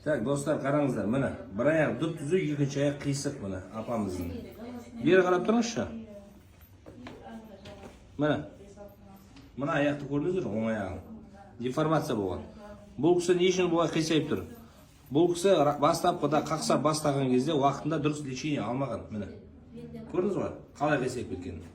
Так, достар, қараңыздар, міне. Bir аяқ дүп түзу, екінші аяқ қисық міне, апамыздың. Бері қарап тұрыңызшы. Міне. Мына аяқты көрдіңіздер, оң аяғын. Деформация болған. Бұл кісі не үшін бұлай қисайып тұр? Бұл кісі бастапқыда қақсап бастаған кезде уақытында дұрыс лечение алмаған, міне. Көрдіңіз ғой? Қалай қисайып кеткенін.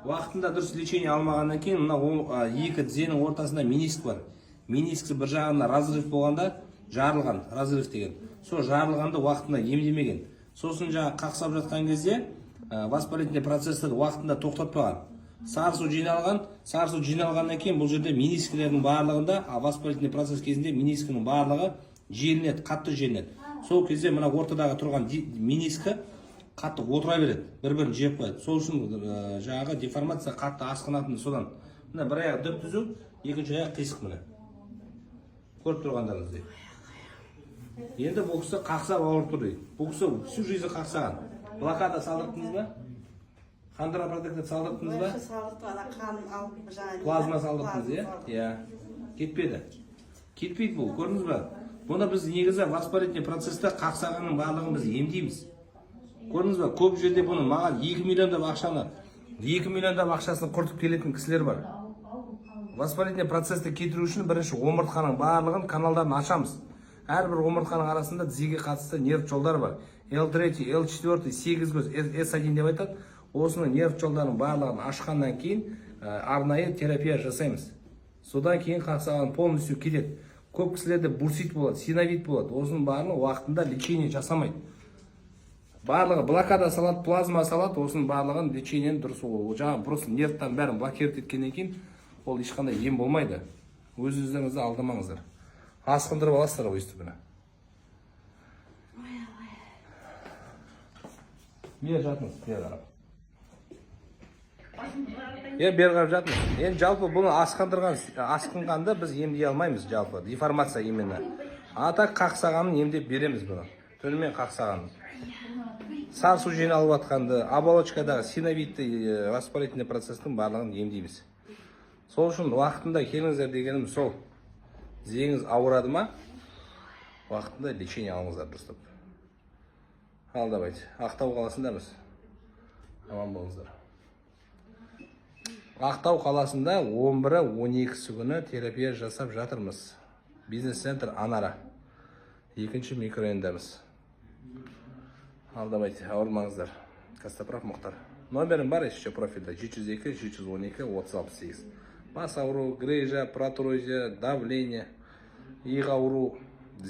Уақытында дұрыс лечение алмағаннан кейін мына екі тізенің ортасында мениск бар. Менискісі бір жағында разрыв болғанда жарылған, разрыв деген. Сол жарылғанда уақытында емдемеген. Сосын жаңа қақсап жатқан кезде воспалительный процесті уақытында тоқтатпаған. Сарысу жиналғаннан кейін бұл жерде менискілердің барлығында, воспалительный процесс кезінде менискінің барлығы желінеді, қатты желінеді. Сол кезде мына ортадағы тұрған менискі қатты отыра береді, бір-бірін жеп қояды. Сол үшін жаңағы деформация қатты асқынатын содан. Мына бір аяқ дүп түзу, екінші аяқ қисық міне. Көріп тұрғандарыңыздай. Енді бұл кісі қақсап ауырып тұр дейді. Бұл кісі всю жизнь қақсаған. Блокада салдырттыңыз ба? Қандыра протектор салдырттыңыз ба? Плазма салдырттыңыз, иә? Кетпеді. Кетпейді бұл, көрдіңіз ба? Бұны біз негізі воспалительный процесті қақсағанның барлығын біз емдейміз. Көрдіңіз ба? Көп жерде бұны маған 2 миллиондап ақшасын құртып келетін кісілер бар. Воспалительный процесті кетіру үшін бірінші омыртқаның барлығын каналдарын ашамыз. Әрбір омыртқаның арасында тізеге қатысты нерв жолдар бар. L3, L4, 8 көз, S1 деп айтады. Осының нерв жолдарының барлығын ашқаннан кейін арнайы терапия жасаймыз. Содан кейін қақсаған полностью кетеді. Көп кісілерде бурсит болады, синовит болады. Осының барлығы уақытында лечение жасамайды. Барлығы блокада салат, плазма салат, осының барлығын лечениені дұрыс ол. Жаңағы просто нервтан бәрін блокировать еткеннен кейін ол ешқандай ем болмайды. Өз-өздеріңізді алдамаңыздар. Асқындырып аласыздар өйстігіні. Бер жатыңыз, бер қарап. Бер қарап жатыңыз. Енді жалпы бұны асқынғанды біз емдей алмаймыз жалпы. Деформация именно. Атақ қақсағанын емдеп береміз бұны. Түнімен қақсағанын. Сарысу жиналып атқанды, оболочкадағы синовитті воспалительный процестің барлығын емдейміз. Сол үшін уақытында келіңіздер дегенім сол. Тізеңіз ауырады ма? Уақытында лечение алыңыздар дұрыстап. Ал давайте. Ақтау қаласындамыз. Аман болыңыздар. Ақтау қаласында 11-12 күні терапия жасап жатырмыз. Бизнес-центр Анара. 2-ші микрорайондамыз. Ал давайте, ауырмаңыздар. Костоправ Мұхтар. Номерім бар еще профильда 702-712-3068. Бас ауру, грыжа, протрузия, давление, иық ауру,